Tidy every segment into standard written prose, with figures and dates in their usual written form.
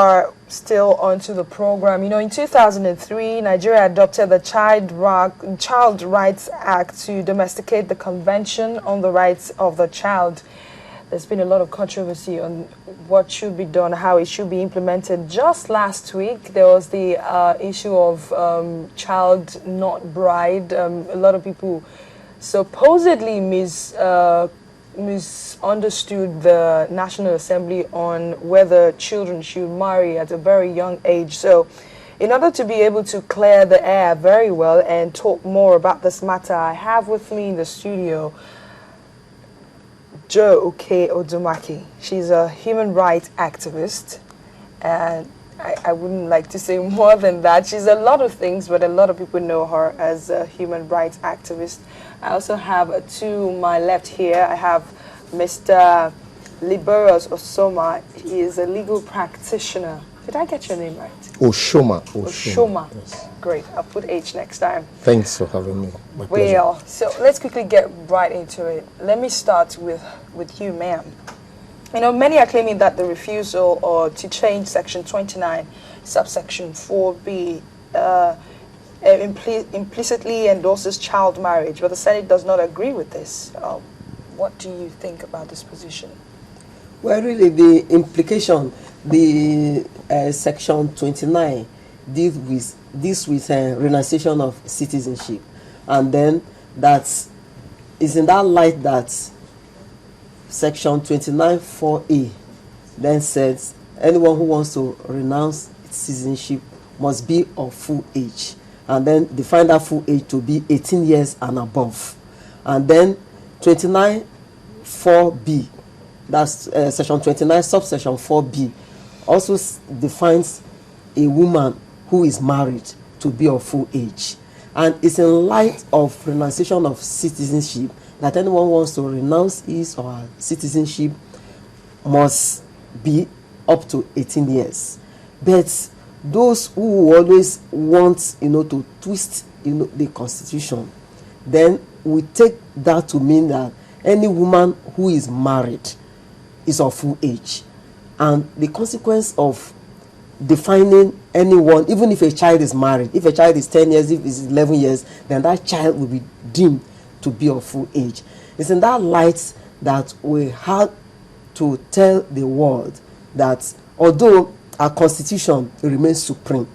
Are still onto the program. In 2003, Nigeria adopted the Child Rights Act to domesticate the Convention on the Rights of the Child. There's been a lot of controversy on what should be done, how it should be implemented. Just last week, there was the issue of child not bride. A lot of people supposedly misunderstood the National Assembly on whether children should marry at a very young age. So in order to be able to clear the air very well and talk more about this matter, I have with me in the studio Okey-Odumakin. She's a human rights activist, and I wouldn't like to say more than that. She's a lot of things, but a lot of people know her as a human rights activist. I also have to my left here, I have Mr. Liberos Osoma. He is a legal practitioner. Did I get your name right? Oshoma. Yes. Great. I'll put H next time. Thanks for having me. My well, so let's quickly get right into it. Let me start with you, ma'am. Many are claiming that the refusal to change Section 29, subsection 4B, implicitly endorses child marriage, but the Senate does not agree with this. What do you think about this position? Well, really, the implication, the Section 29 deals with renunciation of citizenship, and then that is in that light that Section 29(4)(a) then says anyone who wants to renounce citizenship must be of full age, and then define that full age to be 18 years and above. And then 29(4)(b), that's Section 29 subsection 4B, also defines a woman who is married to be of full age. And it's in light of renunciation of citizenship that anyone who wants to renounce his or her citizenship must be up to 18 years. But those who always want, to twist, the Constitution, then we take that to mean that any woman who is married is of full age. And the consequence of defining anyone, even if a child is married, if a child is 10 years, if it's 11 years, then that child will be deemed to be of full age. It's in that light that we had to tell the world that although our Constitution remains supreme,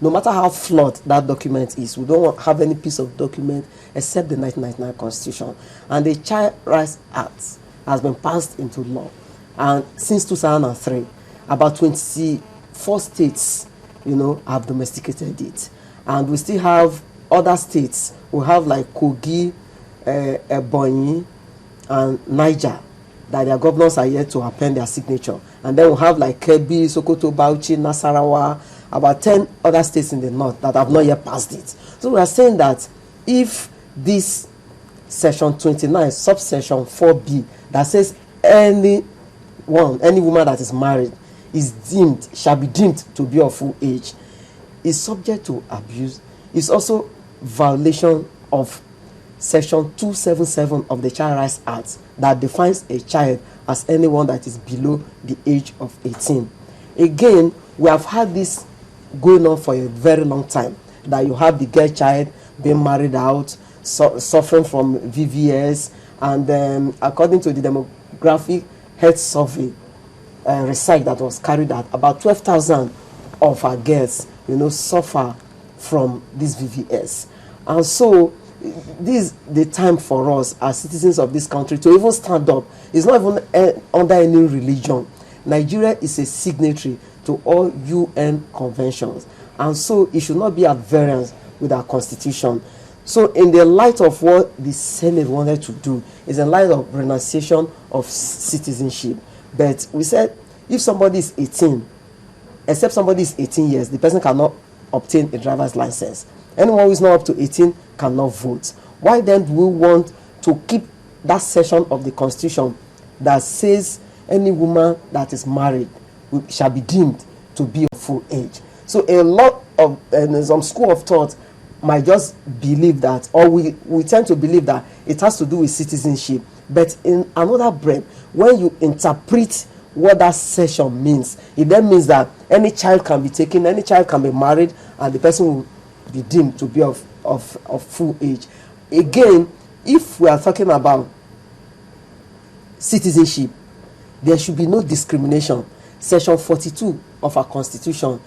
no matter how flawed that document is, we don't have any piece of document except the 1999 Constitution. And the Child Rights Act has been passed into law. And since 2003, about 24 states, have domesticated it. And we still have other states. We have like Kogi, Ebonyi, and Niger, that their governors are yet to append their signature. And then we have like Kebbi, Sokoto, Bauchi, Nasarawa, about 10 other states in the north that have not yet passed it. So we are saying that if this Section 29, subsection 4B, that says any woman that is married shall be deemed to be of full age, is subject to abuse. It's also violation of Section 277 of the Child Rights Act that defines a child as anyone that is below the age of 18. Again, we have had this going on for a very long time, that you have the girl child being married out, suffering from VVS, and according to the demographic health survey research that was carried out, about 12,000 of our girls, suffer from this VVS. And so this is the time for us as citizens of this country to even stand up. It's not even under any religion. Nigeria is a signatory to all UN conventions, and so it should not be at variance with our Constitution. So in the light of what the Senate wanted to do, is in light of renunciation of citizenship. But we said if somebody is 18, except somebody is 18 years, the person cannot obtain a driver's license. Anyone who is not up to 18 cannot vote. Why then do we want to keep that section of the Constitution that says any woman that is married shall be deemed to be of full age? So a lot of some school of thought might just believe that, or we tend to believe that it has to do with citizenship. But in another breath, when you interpret what that section means. It then means that any child can be taken, any child can be married, and the person will be deemed to be of full age. Again, if we are talking about citizenship, there should be no discrimination. Section 42 of our constitution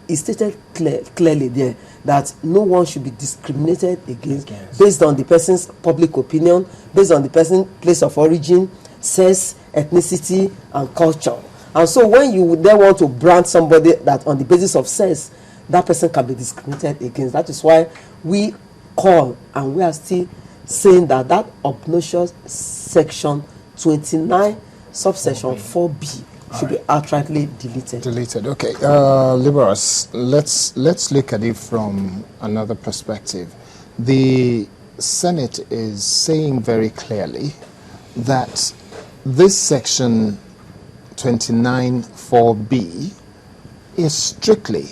is stated clearly there that no one should be discriminated against based on the person's public opinion, based on the person's place of origin, sex, ethnicity, and culture. And so when you then want to brand somebody that on the basis of sex, that person can be discriminated against. That is why we call, and we are still saying that that obnoxious section 29 subsection 4B should be outrightly deleted. Okay, Liberals, let's look at it from another perspective. The Senate is saying very clearly that this section 29 4B is strictly